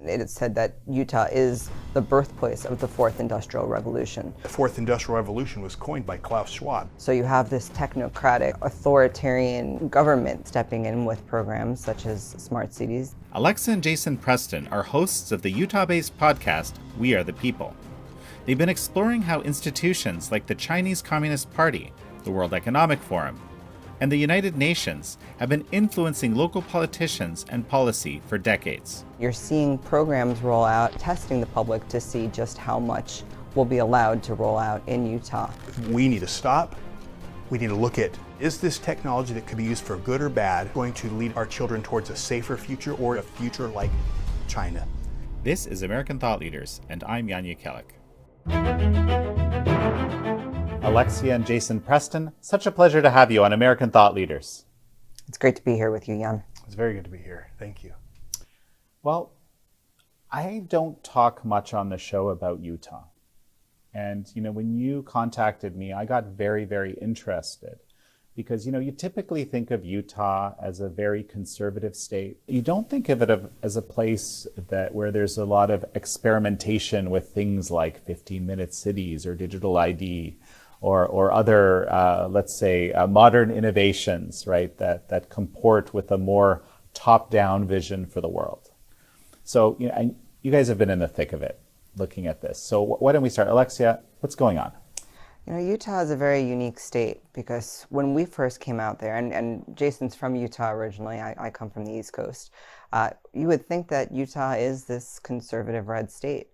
It is said that Utah is the birthplace of the fourth industrial revolution. The fourth industrial revolution was coined by Klaus Schwab. So you have this technocratic, authoritarian government stepping in with programs such as smart cities. Alexa and Jason Preston are hosts of the Utah-based podcast, We Are the People. They've been exploring how institutions like the Chinese Communist Party, the World Economic Forum, and the United Nations have been influencing local politicians and policy for decades. You're seeing programs roll out, testing the public to see just how much will be allowed to roll out in Utah. We need to stop. We need to look at, is this technology that could be used for good or bad going to lead our children towards a safer future or a future like China? This is American Thought Leaders, and I'm Yanya Kellick. Alexia and Jason Preston, such a pleasure to have you on American Thought Leaders. It's great to be here with you, Jan. It's very good to be here. Thank you. Well, I don't talk much on the show about Utah. And, when you contacted me, I got very, very interested because, you typically think of Utah as a very conservative state. You don't think of it as a place where there's a lot of experimentation with things like 15-minute cities or digital ID or other, let's say, modern innovations, right, that comport with a more top-down vision for the world. So, and you guys have been in the thick of it, looking at this. So why don't we start? Alexia, what's going on? Utah is a very unique state because when we first came out there, and Jason's from Utah originally, I come from the East Coast, you would think that Utah is this conservative red state.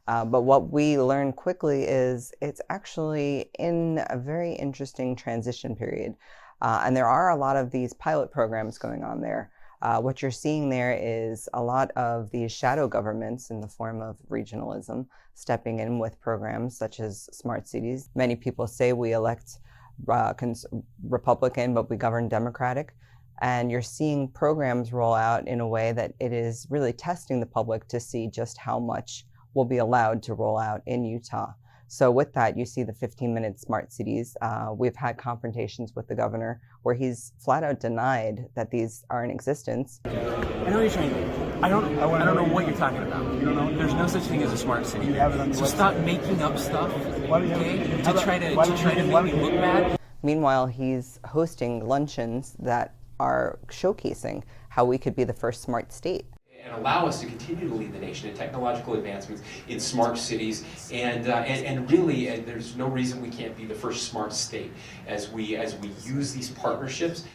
But what we learned quickly is it's actually in a very interesting transition period. And there are a lot of these pilot programs going on there. What you're seeing there is a lot of these shadow governments in the form of regionalism stepping in with programs such as smart cities. Many people say we elect Republican, but we govern Democratic. And you're seeing programs roll out in a way that it is really testing the public to see just how much will be allowed to roll out in Utah. So with that, you see the 15-minute smart cities. We've had confrontations with the governor where he's flat out denied that these are in existence. I know what you're trying to do. I don't know what you're talking about. You don't know? There's no such thing as a smart city. So stop making up stuff, okay, to try to make me look bad. Meanwhile, he's hosting luncheons that are showcasing how we could be the first smart state. And allow us to continue to lead the nation in technological advancements in smart cities, and really, there's no reason we can't be the first smart state as we use these partnerships.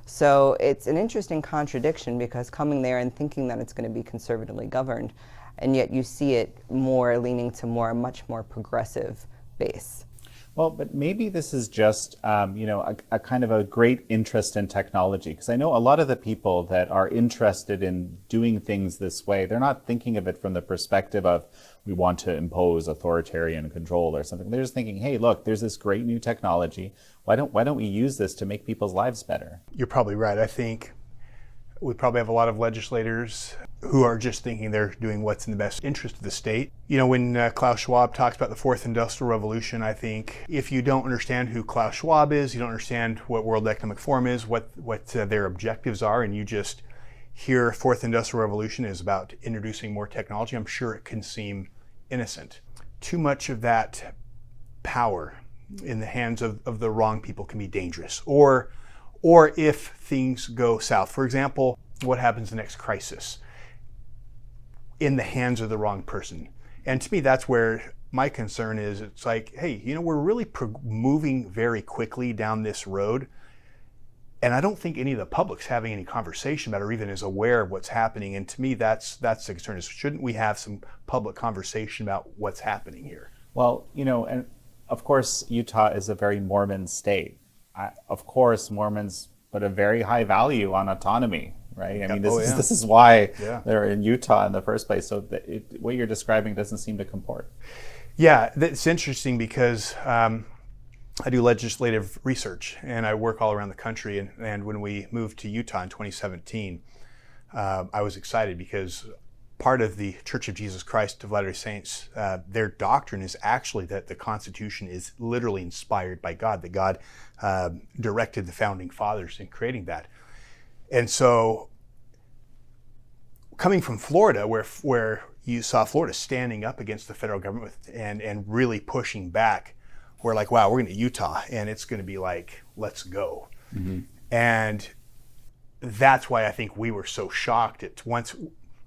So it's an interesting contradiction because coming there and thinking that it's going to be conservatively governed, and yet you see it more leaning to a much more progressive base. Well, but maybe this is just, a kind of a great interest in technology. Because I know a lot of the people that are interested in doing things this way, they're not thinking of it from the perspective of we want to impose authoritarian control or something. They're just thinking, hey, look, there's this great new technology. Why don't we use this to make people's lives better? You're probably right. I think we probably have a lot of legislators who are just thinking they're doing what's in the best interest of the state. When Klaus Schwab talks about the fourth industrial revolution, I think if you don't understand who Klaus Schwab is, you don't understand what World Economic Forum is, what their objectives are, and you just hear fourth industrial revolution is about introducing more technology, I'm sure it can seem innocent. Too much of that power in the hands of the wrong people can be dangerous. Or if things go south. For example, what happens in the next crisis in the hands of the wrong person? And to me, that's where my concern is. It's like, hey, we're really moving very quickly down this road. And I don't think any of the public's having any conversation about it or even is aware of what's happening. And to me, that's the concern is, shouldn't we have some public conversation about what's happening here? Well, and of course, Utah is a very Mormon state. Of course, Mormons put a very high value on autonomy, right? I mean, this is why they're in Utah in the first place. So what you're describing doesn't seem to comport. Yeah, it's interesting because I do legislative research and I work all around the country. And when we moved to Utah in 2017, I was excited because part of the Church of Jesus Christ of Latter-day Saints, their doctrine is actually that the Constitution is literally inspired by God, that God directed the founding fathers in creating that. And so coming from Florida, where you saw Florida standing up against the federal government and really pushing back, we're like, wow, we're going to Utah, and it's going to be like, let's go. Mm-hmm. And that's why I think we were so shocked at once,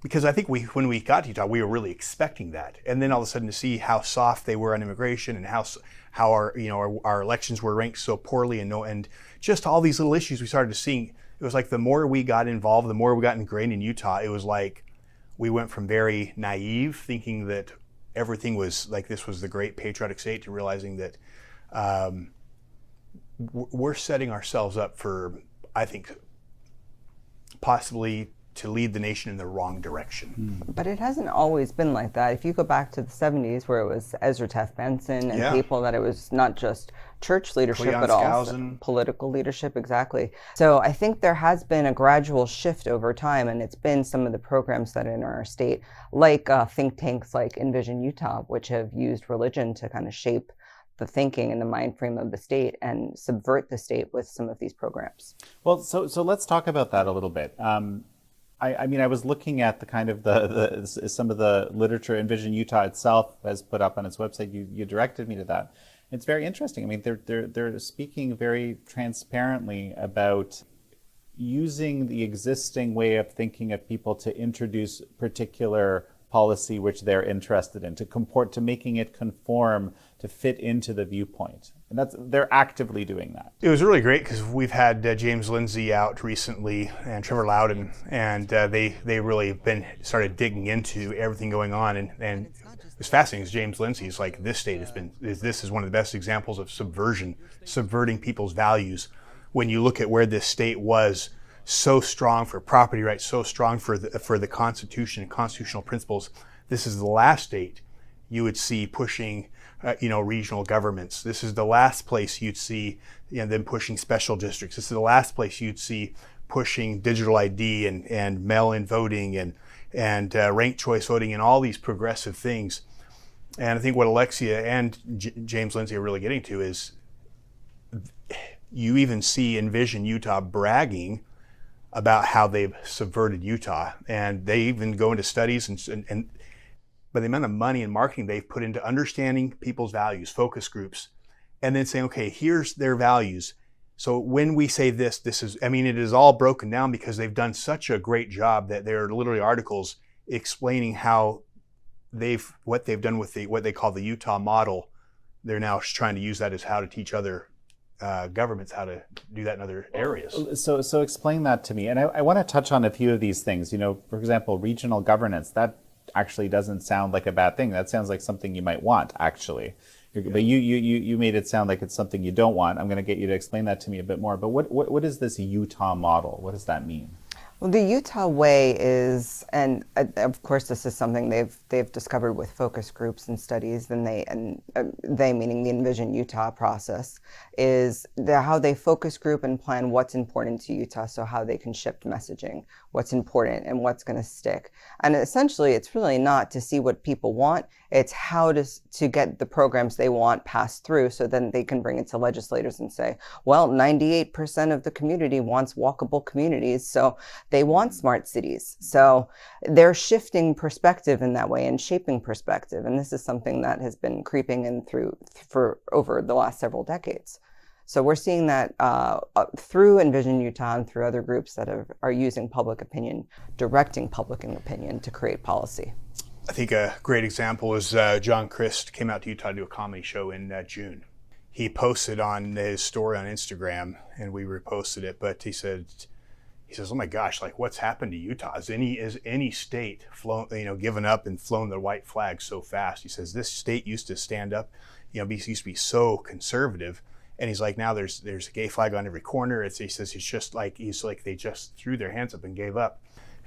because I think when we got to Utah, we were really expecting that, and then all of a sudden to see how soft they were on immigration and how our elections were ranked so poorly, and just all these little issues we started to see. It was like the more we got involved, the more we got ingrained in Utah. It was like we went from very naive, thinking that everything was like this was the great patriotic state, to realizing that we're setting ourselves up for, I think, possibly to lead the nation in the wrong direction. But it hasn't always been like that. If you go back to the 70s, where it was Ezra Taft Benson and people, that it was not just church leadership, Cleon but also Skousen. Political leadership, exactly. So I think there has been a gradual shift over time, and it's been some of the programs that are in our state, like think tanks like Envision Utah, which have used religion to kind of shape the thinking and the mind frame of the state and subvert the state with some of these programs. Well, so let's talk about that a little bit. I mean, I was looking at the kind of the some of the literature Envision Utah itself has put up on its website. You directed me to that. It's very interesting. I mean, they're speaking very transparently about using the existing way of thinking of people to introduce particular policy which they're interested in, to making it conform, to fit into the viewpoint. And they're actively doing that. It was really great because we've had James Lindsay out recently and Trevor Loudon, and they really started digging into everything going on, and it was fascinating. James Lindsay's like, this state this is one of the best examples of subversion, subverting people's values. When you look at where this state was so strong for property rights, so strong for the Constitution and constitutional principles, this is the last state you would see pushing regional governments. This is the last place you'd see them pushing special districts. This is the last place you'd see pushing digital ID and mail-in voting and ranked choice voting and all these progressive things. And I think what Alexia and James Lindsay are really getting to is you even see Envision Utah bragging about how they've subverted Utah, and they even go into studies and by the amount of money and marketing they've put into understanding people's values, focus groups, and then saying, okay, here's their values. So when we say this is, I mean, it is all broken down because they've done such a great job that there are literally articles explaining how what they've done with what they call the Utah model. They're now trying to use that as how to teach other governments how to do that in other areas. So explain that to me. And I want to touch on a few of these things. For example, regional governance, that actually doesn't sound like a bad thing. That sounds like something you might want, actually. But you made it sound like it's something you don't want. I'm going to get you to explain that to me a bit more. But what is this Utah model? What does that mean? Well, the Utah way is, and of course this is something they've discovered with focus groups and studies, and they meaning the Envision Utah process, is how they focus group and plan what's important to Utah, so how they can shift messaging, what's important and what's going to stick. And essentially it's really not to see what people want, it's how to get the programs they want passed through, so then they can bring it to legislators and say, well, 98% of the community wants walkable communities, so they want smart cities. So they're shifting perspective in that way and shaping perspective. And this is something that has been creeping in for over the last several decades. So we're seeing that through Envision Utah and through other groups that are using public opinion, directing public opinion to create policy. I think a great example is John Christ came out to Utah to do a comedy show in June. He posted on his story on Instagram, and we reposted it, but he says, oh my gosh, like what's happened to Utah? Is any state given up and flown the white flag so fast? He says this state used to stand up, used to be so conservative, and he's like, now there's a gay flag on every corner. He says he's like they just threw their hands up and gave up.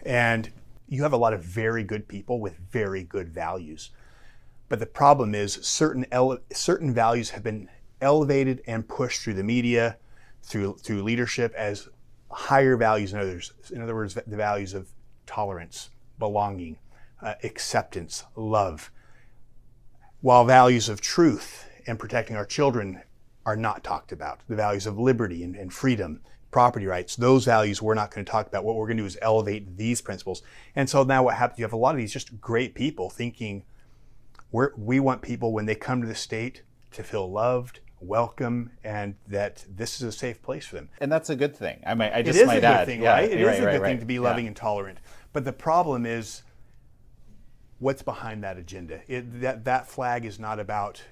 And you have a lot of very good people with very good values, but the problem is certain values have been elevated and pushed through the media, through leadership as higher values than others. In other words, the values of tolerance, belonging, acceptance, love, while values of truth and protecting our children are not talked about. The values of liberty and freedom, property rights. Those values we're not going to talk about. What we're going to do is elevate these principles. And so now what happens, you have a lot of these just great people thinking we want people when they come to the state to feel loved, welcome, and that this is a safe place for them. And that's a good thing. I just it is might a good add. thing, Yeah, right? It is a good right. thing to be loving and tolerant. But the problem is, what's behind that agenda? That flag is not about,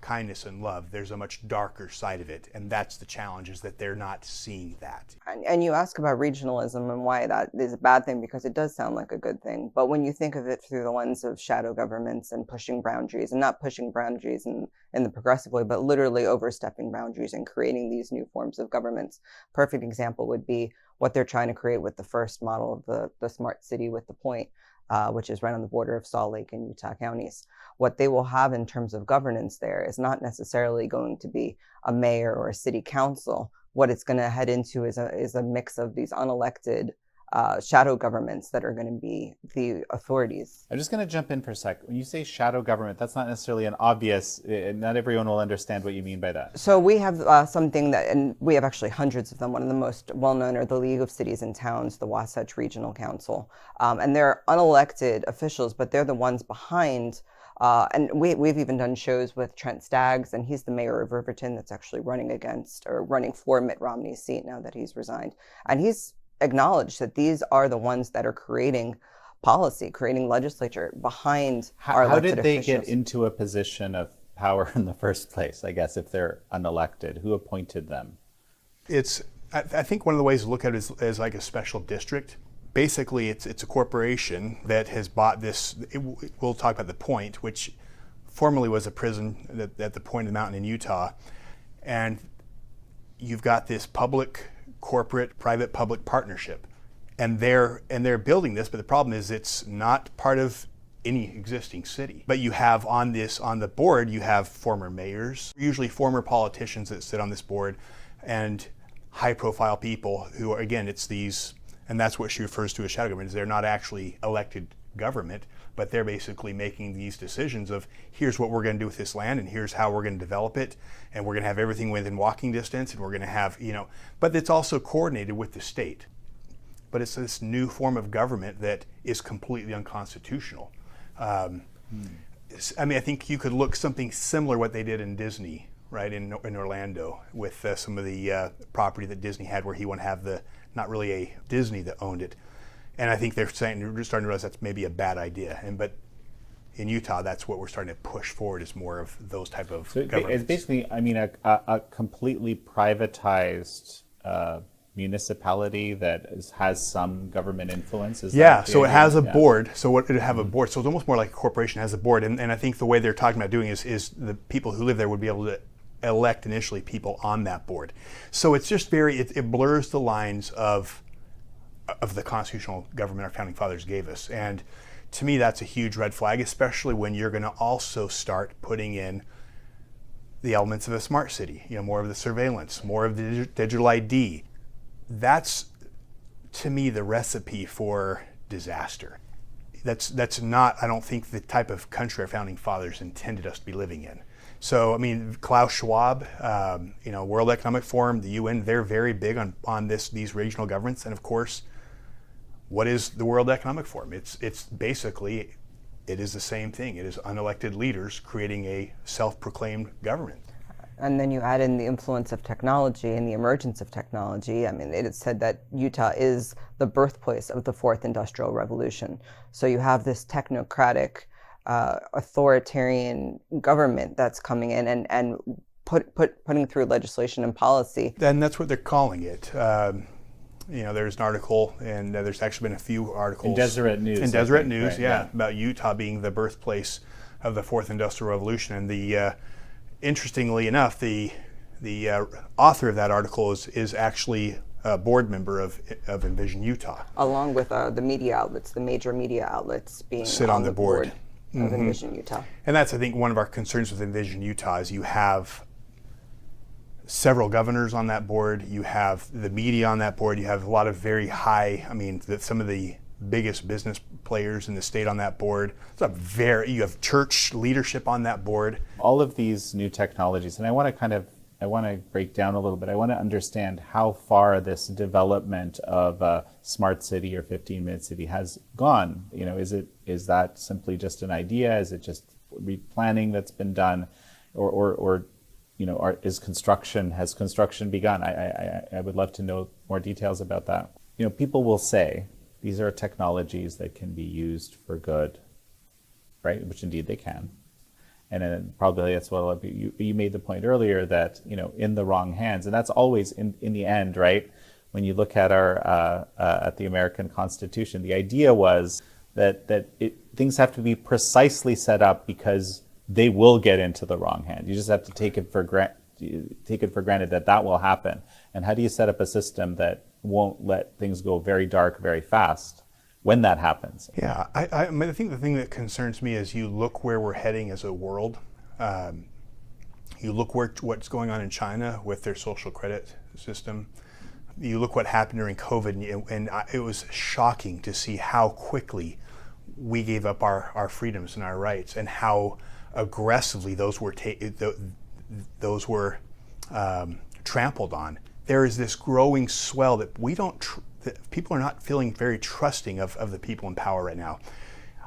kindness and love. There's a much darker side of it, and that's the challenge, is that they're not seeing that. And you ask about regionalism and why that is a bad thing, because it does sound like a good thing. But when you think of it through the lens of shadow governments and pushing boundaries, and not pushing boundaries in the progressive way, but literally overstepping boundaries and creating these new forms of governments. Perfect example would be what they're trying to create with the first model of the smart city with the Point. Which is right on the border of Salt Lake and Utah counties. What they will have in terms of governance there is not necessarily going to be a mayor or a city council. What it's going to head into is a mix of these unelected shadow governments that are going to be the authorities. I'm just going to jump in for a sec. When you say shadow government, that's not necessarily an obvious, not everyone will understand what you mean by that. So we have something that, and we have actually hundreds of them. One of the most well-known are the League of Cities and Towns, the Wasatch Regional Council. And they're unelected officials, but they're the ones behind, and we've even done shows with Trent Staggs, and he's the mayor of Riverton that's actually running for Mitt Romney's seat now that he's resigned. And he's acknowledge that these are the ones that are creating policy, creating legislature behind our elected officials. How did they get into a position of power in the first place, I guess, if they're unelected? Who appointed them? I think one of the ways to look at it is like a special district. Basically, it's a corporation that has bought this. We'll talk about the Point, which formerly was a prison at the Point of the Mountain in Utah. And you've got this corporate private-public partnership, and they're building this, but the problem is it's not part of any existing city. But you have on the board, you have former mayors, usually former politicians that sit on this board, and high-profile people who are, again, it's these, and that's what she refers to as shadow government, is they're not actually elected government, but they're basically making these decisions of here's what we're going to do with this land, and here's how we're going to develop it, and we're going to have everything within walking distance, and we're going to have, but it's also coordinated with the state. But it's this new form of government that is completely unconstitutional. I think you could look something similar what they did in Disney, right, in Orlando, with some of the property that Disney had, where he wanted to have not really a Disney that owned it. And I think they're starting to realize that's maybe a bad idea. But in Utah, that's what we're starting to push forward, is more of those type of governments. It's basically, a completely privatized municipality that has some government influence. So it has a board. So it have a board. So it's almost more like a corporation has a board. And I think the way they're talking about doing is the people who live there would be able to elect initially people on that board. So it's just it blurs the lines of the constitutional government our founding fathers gave us. And to me, that's a huge red flag, especially when you're going to also start putting in the elements of a smart city, more of the surveillance, more of the digital ID. That's, to me, the recipe for disaster. That's not, I don't think, the type of country our founding fathers intended us to be living in. So, Klaus Schwab, World Economic Forum, the UN, they're very big on these regional governments. And of course, what is the World Economic Forum? It's basically, it is the same thing. It is unelected leaders creating a self-proclaimed government. And then you add in the influence of technology and the emergence of technology. It is said that Utah is the birthplace of the fourth industrial revolution. So you have this technocratic, authoritarian government that's coming in and putting through legislation and policy. And that's what they're calling it. There's an article, and there's actually been a few articles in Deseret News. Right, about Utah being the birthplace of the fourth industrial revolution. And interestingly enough, the author of that article is actually a board member of Envision Utah, along with the media outlets, the major media outlets being sit on the board of Envision Utah. And that's, I think, one of our concerns with Envision Utah is you have several governors on that board, you have the media on that board, you have a lot of very high, some of the biggest business players in the state on that board. You have church leadership on that board. All of these new technologies, and I want to kind of I want to break down a little bit. I want to understand how far this development of a smart city or 15-minute city has gone. Is that simply just an idea? Is it just replanning that's been done, or has construction begun? I would love to know more details about that. People will say these are technologies that can be used for good, right? Which indeed they can. And then probably that's what you made the point earlier that, in the wrong hands, and that's always in the end, right? When you look at at the American Constitution, the idea was that things have to be precisely set up because they will get into the wrong hand. You just have to take it for granted that will happen. And how do you set up a system that won't let things go very dark very fast when that happens? Yeah, I think the thing that concerns me is you look where we're heading as a world. You look what's going on in China with their social credit system. You look what happened during COVID, and it was shocking to see how quickly we gave up our freedoms and our rights, and how aggressively those were trampled on. There is this growing swell that that people are not feeling very trusting of the people in power right now.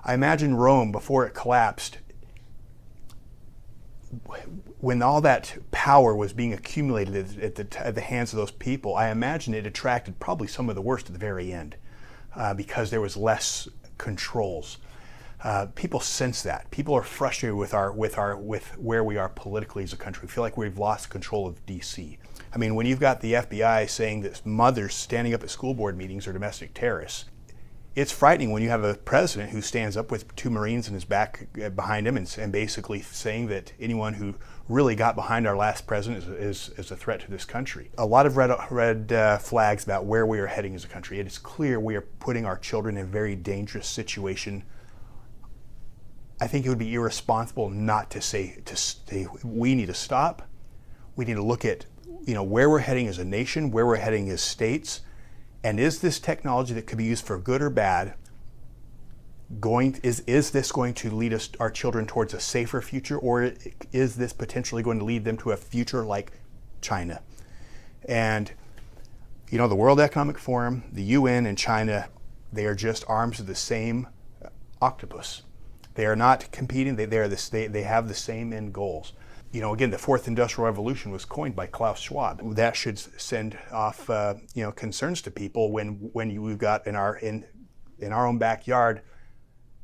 I imagine Rome, before it collapsed, when all that power was being accumulated at the hands of those people, I imagine it attracted probably some of the worst at the very end, because there was less controls. People sense that. People are frustrated with where we are politically as a country. We feel like we've lost control of DC. I mean, when you've got the FBI saying that mothers standing up at school board meetings are domestic terrorists, it's frightening when you have a president who stands up with 2 Marines in his back behind him and basically saying that anyone who really got behind our last president is a threat to this country. A lot of red flags about where we are heading as a country. It is clear we are putting our children in a very dangerous situation. I think it would be irresponsible not to say we need to stop. We need to look at where we're heading as a nation, where we're heading as states, and is this technology that could be used for good or bad is this going to lead our children towards a safer future, or is this potentially going to lead them to a future like China? And the World Economic Forum, the UN, and China, they are just arms of the same octopus. They are not competing. They have the same end goals. Again, the fourth industrial revolution was coined by Klaus Schwab. That should send off, concerns to people when we've got in our own backyard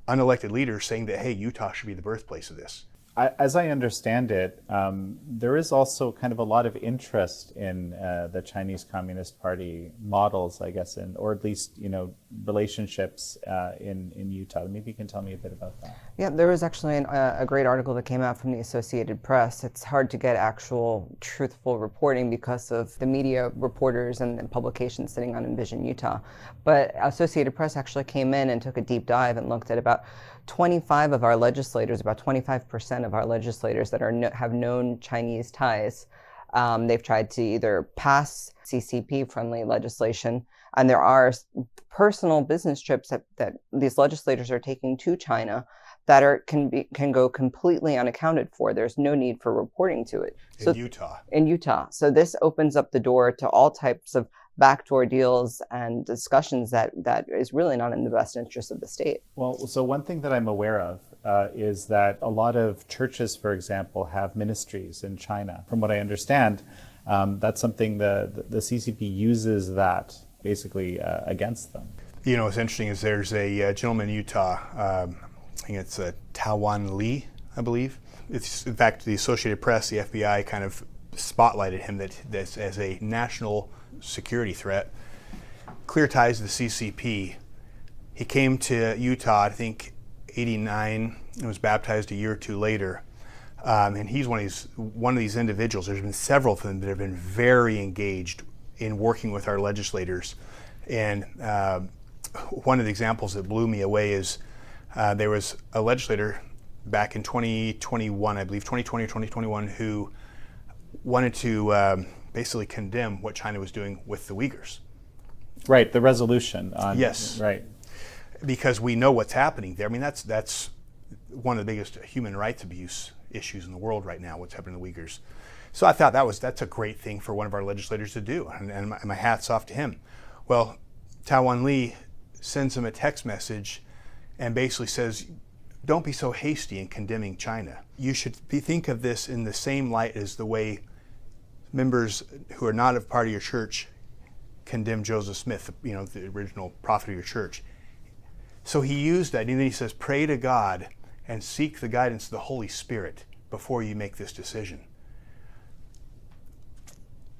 unelected leaders saying that, hey, Utah should be the birthplace of this. As I understand it, there is also kind of a lot of interest in the Chinese Communist Party models, I guess, or at least relationships in Utah. Maybe you can tell me a bit about that. Yeah, there was actually a great article that came out from the Associated Press. It's hard to get actual truthful reporting because of the media reporters and publications sitting on Envision Utah. But Associated Press actually came in and took a deep dive and looked at about 25 of our legislators, about 25% of our legislators that have known Chinese ties. They've tried to either pass CCP-friendly legislation, and there are personal business trips that these legislators are taking to China that can go completely unaccounted for. There's no need for reporting to it. In Utah. So this opens up the door to all types of backdoor deals and discussions that is really not in the best interest of the state. Well, so one thing that I'm aware of is that a lot of churches, for example, have ministries in China. From what I understand, that's something the CCP uses that basically against them. What's interesting is there's a gentleman in Utah, I think it's Tawan Lee, I believe. It's, in fact, the Associated Press, the FBI kind of spotlighted him that as a national security threat, clear ties to the CCP. He came to Utah, I think, 89, and was baptized a year or two later. And he's one of these individuals. There's been several of them that have been very engaged in working with our legislators. And one of the examples that blew me away is there was a legislator back in 2021, I believe, 2020 or 2021, who wanted to basically condemn what China was doing with the Uyghurs. Right, the resolution. Yes. Right. Because we know what's happening there. I mean, that's one of the biggest human rights abuse issues in the world right now, what's happening to the Uyghurs. So I thought that's a great thing for one of our legislators to do, and my hat's off to him. Well, Tawan Lee sends him a text message and basically says, don't be so hasty in condemning China. You should think of this in the same light as the way members who are not of part of your church condemn Joseph Smith, the original prophet of your church. So he used that, and then he says, pray to God and seek the guidance of the Holy Spirit before you make this decision.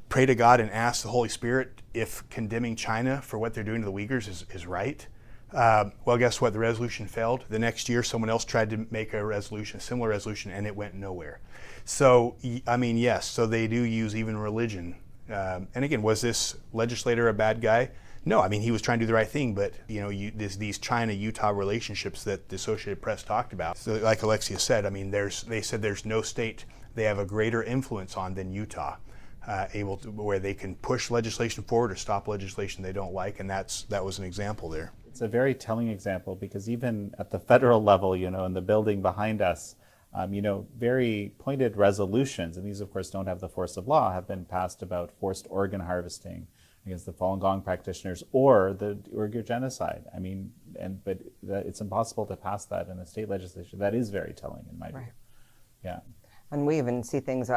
Pray to God and ask the Holy Spirit if condemning China for what they're doing to the Uyghurs is right. Well, guess what? The resolution failed. The next year, someone else tried to make a similar resolution, and it went nowhere. So, I mean, yes, so they do use even religion. And again, was this legislator a bad guy? No, I mean, he was trying to do the right thing, but these China-Utah relationships that the Associated Press talked about, so like Alexia said, I mean, they said there's no state they have a greater influence on than Utah, where they can push legislation forward or stop legislation they don't like, and that was an example there. It's a very telling example because even at the federal level, in the building behind us, very pointed resolutions, and these of course don't have the force of law, have been passed about forced organ harvesting against the Falun Gong practitioners or the Uyghur genocide. I mean, but it's impossible to pass that in a state legislation. That is very telling in my view. Yeah. And we even see things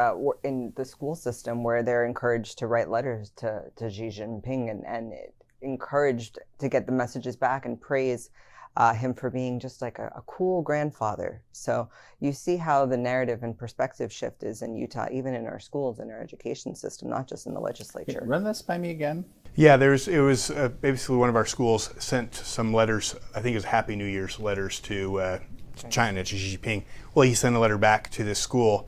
in the school system where they're encouraged to write letters to Xi Jinping and encouraged to get the messages back and praise him for being just like a cool grandfather. So you see how the narrative and perspective shift is in Utah, even in our schools and our education system, not just in the legislature. Run this by me again. Yeah, it was basically one of our schools sent some letters, I think it was Happy New Year's letters to China, to Xi Jinping. Well, he sent a letter back to this school,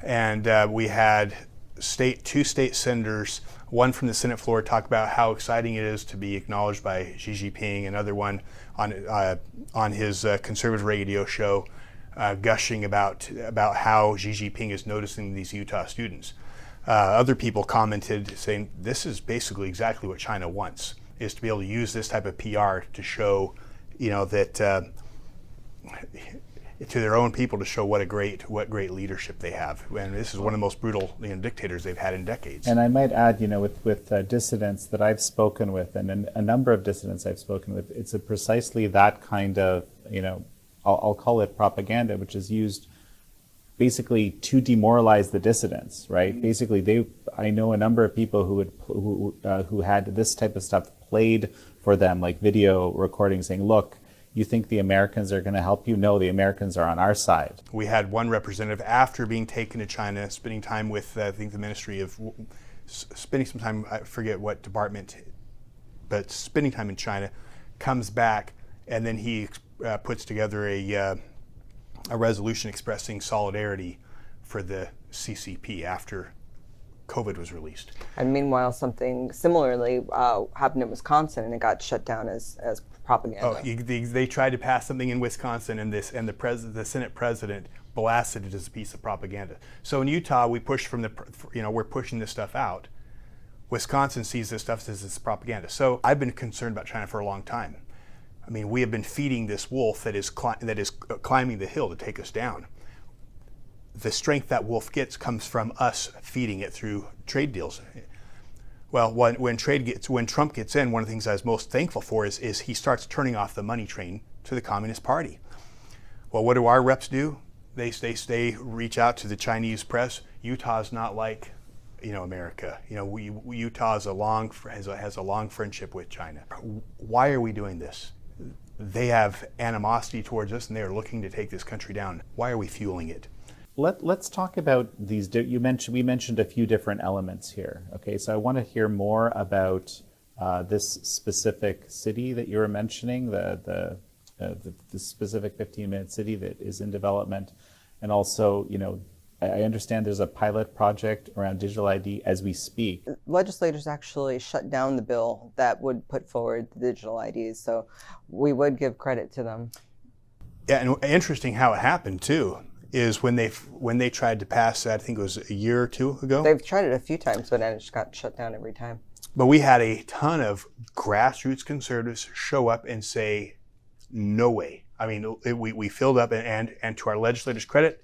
and we had two state senators, one from the Senate floor, talk about how exciting it is to be acknowledged by Xi Jinping, another one on his conservative radio show, gushing about how Xi Jinping is noticing these Utah students. Other people commented saying this is basically exactly what China wants, is to be able to use this type of PR to show, that to their own people, to show what great leadership they have. And this is one of the most brutal dictators they've had in decades. And I might add, with dissidents that I've spoken with, and a number of dissidents I've spoken with, it's precisely that kind of, I'll call it propaganda, which is used basically to demoralize the dissidents, right? Mm-hmm. Basically, I know a number of people who had this type of stuff played for them, like video recordings saying, look, you think the Americans are going to help you? No, the Americans are on our side. We had one representative, after being taken to China, spending time with, I think, the Ministry of, spending some time, I forget what department, but spending time in China, comes back, and then he puts together a resolution expressing solidarity for the CCP after COVID was released. And meanwhile, something similarly happened in Wisconsin, and it got shut down as propaganda. Oh, they tried to pass something in Wisconsin, and the Senate president blasted it as a piece of propaganda. So in Utah, we push we're pushing this stuff out. Wisconsin sees this stuff as it's propaganda. So I've been concerned about China for a long time. I mean, we have been feeding this wolf that is climbing the hill to take us down. The strength that wolf gets comes from us feeding it through trade deals. Well, when Trump gets in, one of the things I was most thankful for is he starts turning off the money train to the Communist Party. Well, what do our reps do? They reach out to the Chinese press. Utah's not like, America. Utah has a long friendship with China. Why are we doing this? They have animosity towards us, and they are looking to take this country down. Why are we fueling it? Let's talk about these. We mentioned a few different elements here. Okay, so I want to hear more about this specific city that you were mentioning, the specific 15-minute city that is in development, and also, I understand there's a pilot project around digital ID as we speak. Legislators actually shut down the bill that would put forward the digital IDs, so we would give credit to them. Yeah, and interesting how it happened too is when they tried to pass that, I think it was a year or two ago. They've tried it a few times, but then it just got shut down every time. But we had a ton of grassroots conservatives show up and say, no way. I mean, we filled up, and to our legislators' credit,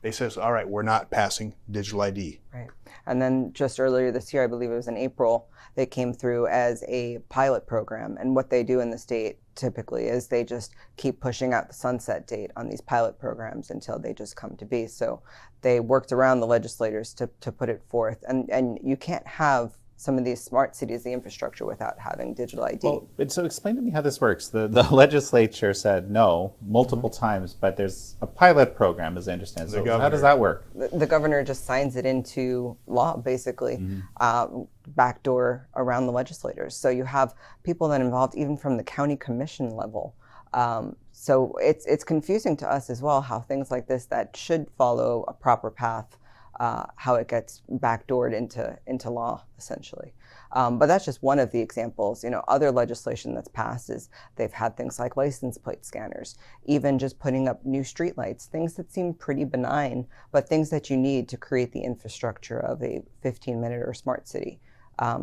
They says, all right, we're not passing digital ID. Right. And then just earlier this year, I believe it was in April, they came through as a pilot program. And what they do in the state typically is they just keep pushing out the sunset date on these pilot programs until they just come to be. So they worked around the legislators to put it forth. And you can't have some of these smart cities, the infrastructure, without having digital ID. Well, so explain to me how this works. The legislature said no multiple times, but there's a pilot program, as I understand. So how does that work? The governor just signs it into law, basically, backdoor around the legislators. So you have people that are involved even from the county commission level. So it's confusing to us as well how things like this that should follow a proper path, how it gets backdoored into law, essentially. But that's just one of the examples. Other legislation that's passed is they've had things like license plate scanners, even just putting up new streetlights, things that seem pretty benign, but things that you need to create the infrastructure of a 15-minute or smart city.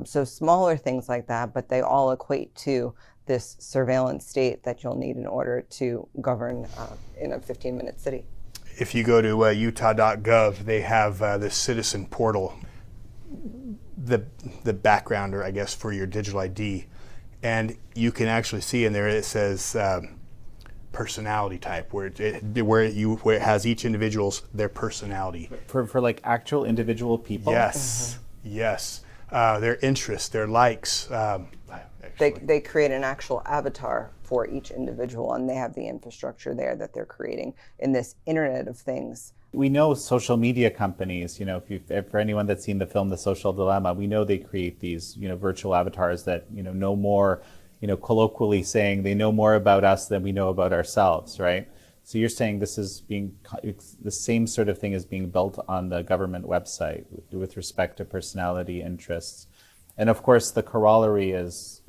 So smaller things like that, but they all equate to this surveillance state that you'll need in order to govern in a 15-minute city. If you go to utah.gov, they have this citizen portal, the backgrounder, I guess, for your digital ID. And you can actually see in there, it says personality type, where it has each individual's, their personality. For like actual individual people? Yes, yes. Their interests, their likes. They create an actual avatar for each individual, and they have the infrastructure there that they're creating in this Internet of Things. We know social media companies, if for anyone that's seen the film The Social Dilemma, we know they create these, virtual avatars that, know more, colloquially saying they know more about us than we know about ourselves, right? So you're saying this is the same sort of thing is being built on the government website with respect to personality, interests. And of course, the corollary is,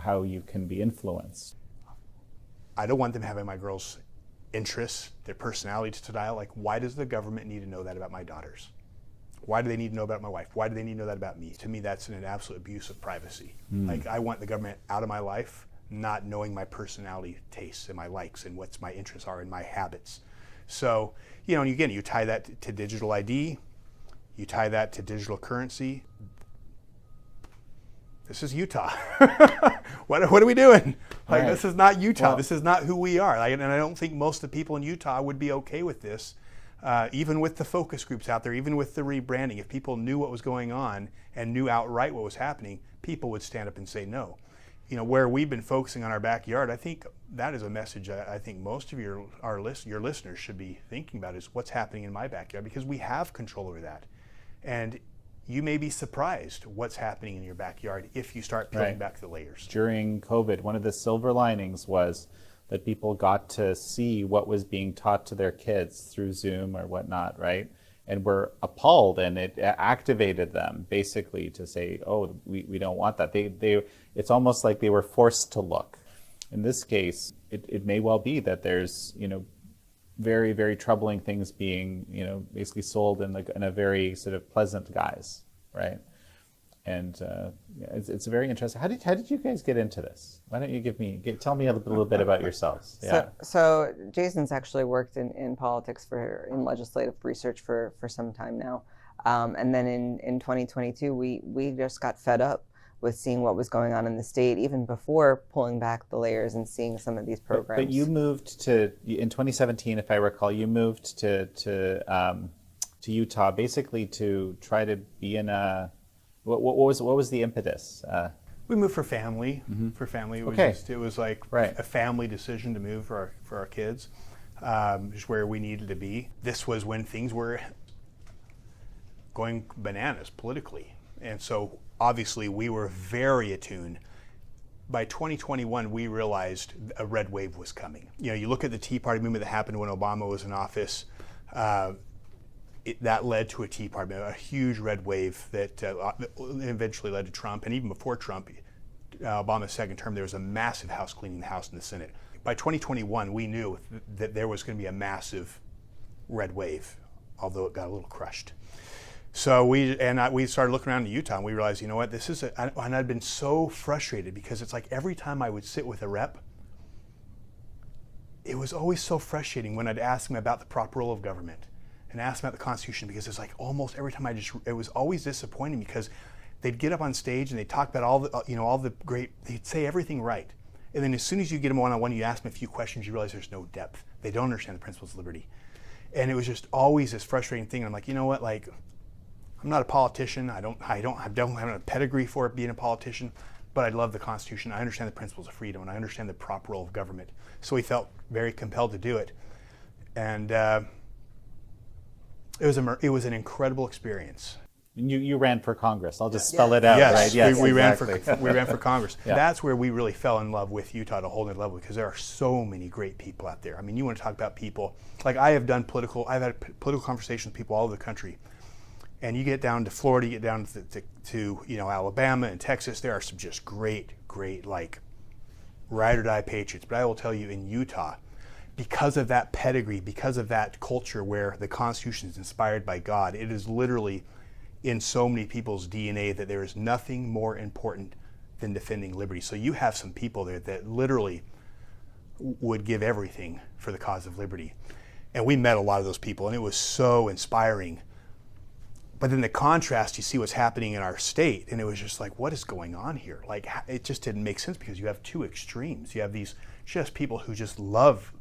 how you can be influenced. I don't want them having my girls' interests, their personality style. Like, why does the government need to know that about my daughters? Why do they need to know about my wife? Why do they need to know that about me? To me, that's an absolute abuse of privacy. Like, I want the government out of my life, not knowing my personality tastes and my likes and what's my interests are and my habits. So, and again, you tie that to digital ID, you tie that to digital currency. This is Utah. What are we doing? Like, this is not Utah. Well, this is not who we are. And I don't think most of the people in Utah would be okay with this, even with the focus groups out there, even with the rebranding. If people knew what was going on and knew outright what was happening, people would stand up and say no. Where we've been focusing on our backyard, I think that is a message I think most of your listeners should be thinking about, is what's happening in my backyard, because we have control over that. And you may be surprised what's happening in your backyard if you start peeling back the layers. During COVID, one of the silver linings was that people got to see what was being taught to their kids through Zoom or whatnot, right? And were appalled, and it activated them basically to say, oh, we don't want that. It's almost like they were forced to look. In this case, it may well be that there's, very, very troubling things being, basically sold in a very sort of pleasant guise, right? And it's very interesting. How did you guys get into this? Why don't you tell me a little bit about yourselves? Yeah. So Jason's actually worked in politics in legislative research for some time now, and then in 2022 we just got fed up with seeing what was going on in the state, even before pulling back the layers and seeing some of these programs. But you moved in 2017, if I recall, you moved to Utah basically to try to be in a. What was the impetus? We moved for family. For family, it was like a family decision to move for our kids, just where we needed to be. This was when things were going bananas politically, and so obviously we were very attuned. By 2021, we realized a red wave was coming. You look at the Tea Party movement that happened when Obama was in office. That led to a Tea Party, a huge red wave that eventually led to Trump. And even before Trump, Obama's second term, there was a massive house cleaning, the House and the Senate. By 2021, we knew that there was going to be a massive red wave, although it got a little crushed. So we started looking around in Utah, and we realized, you know what, this is and I'd been so frustrated because it's like every time I would sit with a rep, it was always so frustrating when I'd ask them about the proper role of government and ask them about the Constitution, because it's like almost every time it was always disappointing, because they'd get up on stage and they'd talk about all the great, they'd say everything right. And then as soon as you get them one-on-one, you ask them a few questions, you realize there's no depth. They don't understand the principles of liberty. And it was just always this frustrating thing. I'm like, you know what, like, I'm not a politician. I don't have a pedigree for being a politician, but I love the Constitution. I understand the principles of freedom, and I understand the proper role of government. So we felt very compelled to do it. And it was an incredible experience. You ran for Congress. I'll just spell it out, yes, right? Yes, we exactly. ran for Congress. Yeah. That's where we really fell in love with Utah at a whole new level, because there are so many great people out there. I mean, you want to talk about people, like I've had political conversations with people all over the country. And you get down to Florida, you get down to Alabama and Texas, there are some just great, like, ride or die patriots. But I will tell you, in Utah, because of that pedigree, because of that culture where the Constitution is inspired by God, it is literally in so many people's DNA that there is nothing more important than defending liberty. So you have some people there that literally would give everything for the cause of liberty. And we met a lot of those people, and it was so inspiring. But then the contrast, you see what's happening in our state, and it was just like, what is going on here? Like, it just didn't make sense, because you have two extremes. You have these just people who just love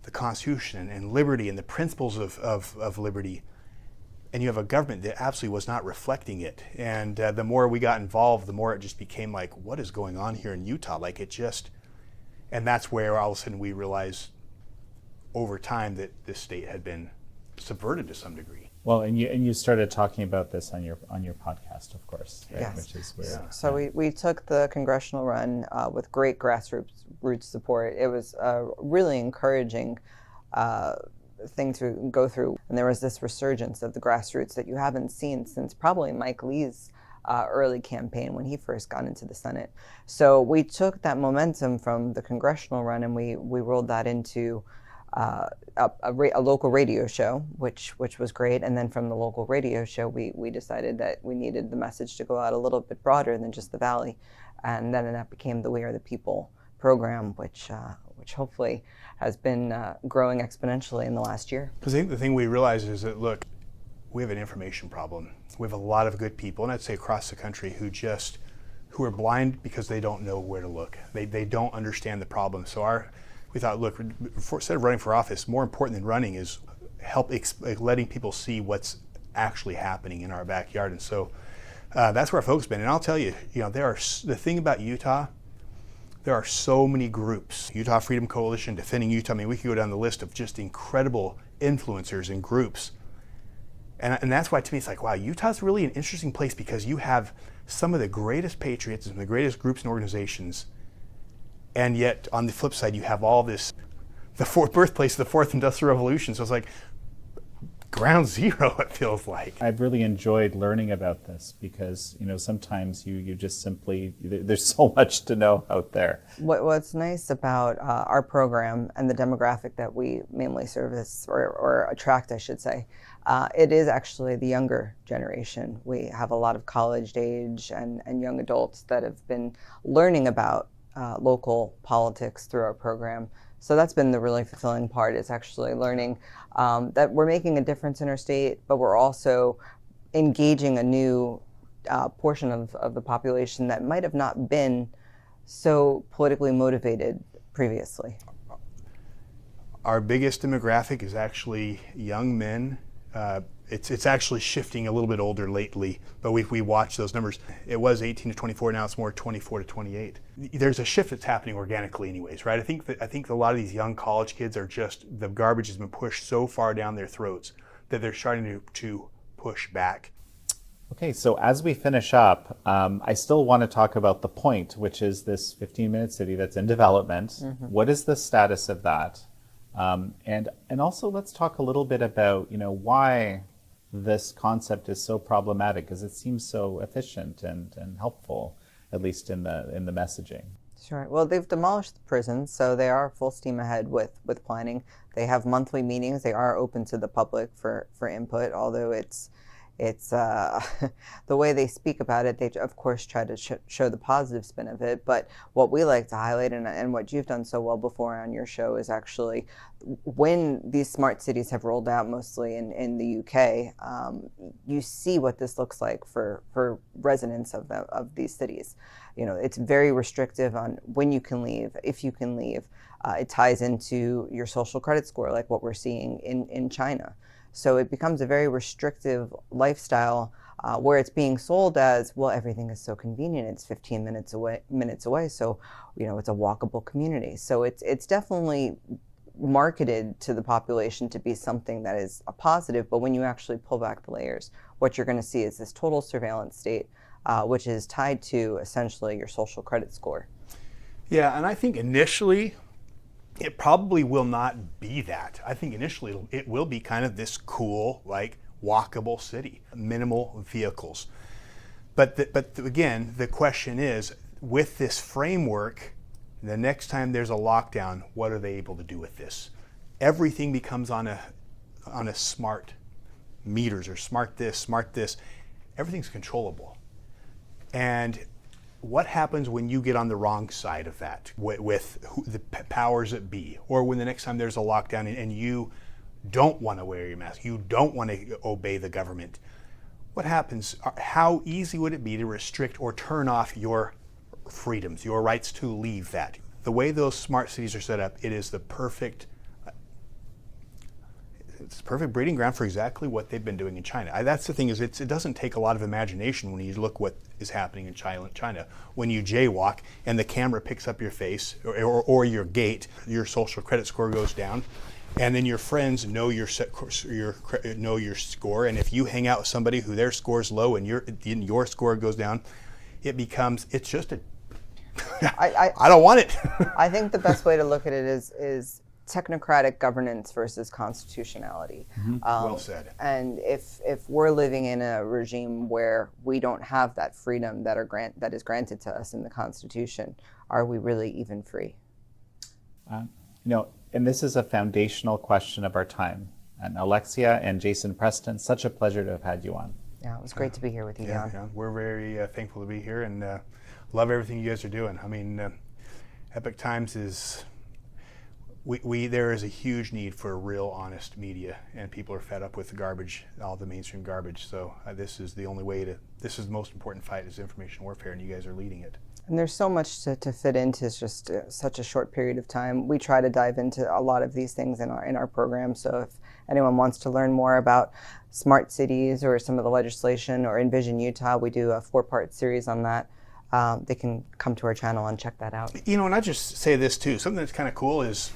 the Constitution and liberty and the principles of liberty, and you have a government that absolutely was not reflecting it. And the more we got involved, the more it just became like, what is going on here in Utah? Like, and that's where all of a sudden we realized over time that this state had been subverted to some degree. Well, and you started talking about this on your podcast, of course, right? Yes. Which is where, So we took the congressional run with great grassroots support. It was a really encouraging thing to go through, and there was this resurgence of the grassroots that you haven't seen since probably Mike Lee's early campaign when he first got into the Senate. So we took that momentum from the congressional run, and we rolled that into a local radio show, which was great. And then from the local radio show, we decided that we needed the message to go out a little bit broader than just the Valley. And then that became the We Are the People program, which hopefully has been growing exponentially in the last year. Because I think the thing we realized is that, look, we have an information problem. We have a lot of good people, and I'd say across the country, who are blind because they don't know where to look. They don't understand the problem. So we thought, look, instead of running for office, more important than running is letting people see what's actually happening in our backyard. And so that's where our focus has been. And I'll tell you, the thing about Utah, there are so many groups. Utah Freedom Coalition, Defending Utah. I mean, we could go down the list of just incredible influencers and groups. And that's why, to me, it's like, wow, Utah's really an interesting place, because you have some of the greatest patriots and the greatest groups and organizations. And yet, on the flip side, you have all this, birthplace of the fourth industrial revolution. So it's like ground zero, it feels like. I've really enjoyed learning about this, because sometimes you just simply, there's so much to know out there. What's nice about our program and the demographic that we mainly service or attract, I should say, it is actually the younger generation. We have a lot of college age and young adults that have been learning about local politics through our program. So that's been the really fulfilling part, is actually learning that we're making a difference in our state, but we're also engaging a new portion of the population that might have not been so politically motivated previously. Our biggest demographic is actually young men. It's actually shifting a little bit older lately, but we watch those numbers. It was 18 to 24, now it's more 24 to 28. There's a shift that's happening organically anyways, right? I think a lot of these young college kids are just, the garbage has been pushed so far down their throats that they're starting to push back. Okay, so as we finish up, I still want to talk about the point, which is this 15-minute city that's in development. Mm-hmm. What is the status of that? And also let's talk a little bit about, why this concept is so problematic, because it seems so efficient and helpful, at least in the messaging. Sure. Well, they've demolished the prisons, so they are full steam ahead with planning. They have monthly meetings. They are open to the public for input, although it's it's the way they speak about it. They of course try to show the positive spin of it, but what we like to highlight, and what you've done so well before on your show, is actually when these smart cities have rolled out, mostly in the UK, you see what this looks like for residents of these cities. You know, it's very restrictive on when you can leave, if you can leave. It ties into your social credit score, like what we're seeing in China. So it becomes a very restrictive lifestyle where it's being sold as, well, everything is so convenient. It's 15 minutes away. So, you know, it's a walkable community. So it's definitely marketed to the population to be something that is a positive. But when you actually pull back the layers, what you're going to see is this total surveillance state, which is tied to essentially your social credit score. Yeah, and I think initially, it probably will not be that. I think initially it will be kind of this cool, like, walkable city, minimal vehicles. But again, the question is, with this framework, the next time there's a lockdown, what are they able to do with this? Everything becomes on a smart meters, or smart this. Everything's controllable. And what happens when you get on the wrong side of that with the powers that be, or when the next time there's a lockdown and you don't want to wear your mask, you don't want to obey the government? What happens? How easy would it be to restrict or turn off your freedoms, your rights to leave that? The way those smart cities are set up, it is the perfect breeding ground for exactly what they've been doing in China. That's the thing, is it doesn't take a lot of imagination when you look what is happening in China. When you jaywalk and the camera picks up your face or your gait, your social credit score goes down, and then your friends know your score. And if you hang out with somebody who their score's low and your score goes down, it's just a I don't want it. I think the best way to look at it is technocratic governance versus constitutionality. Well said. And if we're living in a regime where we don't have that freedom that is granted to us in the Constitution, are we really even free? And this is a foundational question of our time. And Alexia and Jason Preston, such a pleasure to have had you on. Yeah, it was great to be here with you, Jan. Yeah, we're very thankful to be here, and love everything you guys are doing. I mean, Epoch Times is... there is a huge need for real, honest media, and people are fed up with the garbage, all the mainstream garbage. So this is the only way this is the most important fight, is information warfare, and you guys are leading it. And there's so much to fit into just such a short period of time. We try to dive into a lot of these things in our program. So if anyone wants to learn more about smart cities or some of the legislation, or Envision Utah, we do a 4-part series on that. They can come to our channel and check that out. You know, and I just say this too, something that's kind of cool is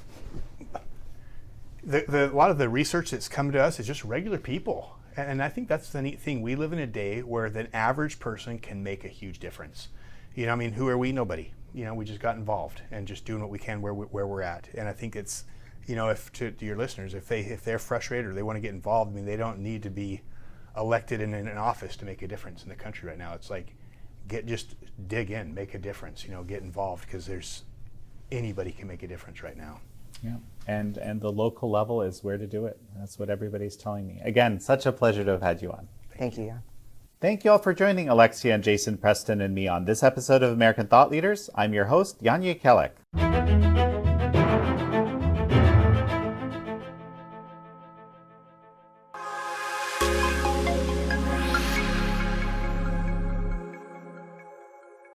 a lot of the research that's come to us is just regular people. And I think that's the neat thing. We live in a day where the average person can make a huge difference. You know, I mean, who are we? Nobody. You know, we just got involved and just doing what we can where we're at. And I think it's, you know, if to your listeners, if they're frustrated or they want to get involved, I mean, they don't need to be elected in an office to make a difference in the country right now. It's like, just dig in, make a difference, you know, get involved, because anybody can make a difference right now. Yeah, and the local level is where to do it. That's what everybody's telling me. Again, such a pleasure to have had you on. Thank you. Yeah. Thank you all for joining Alexia and Jason Preston and me on this episode of American Thought Leaders. I'm your host, Jan Jekielek.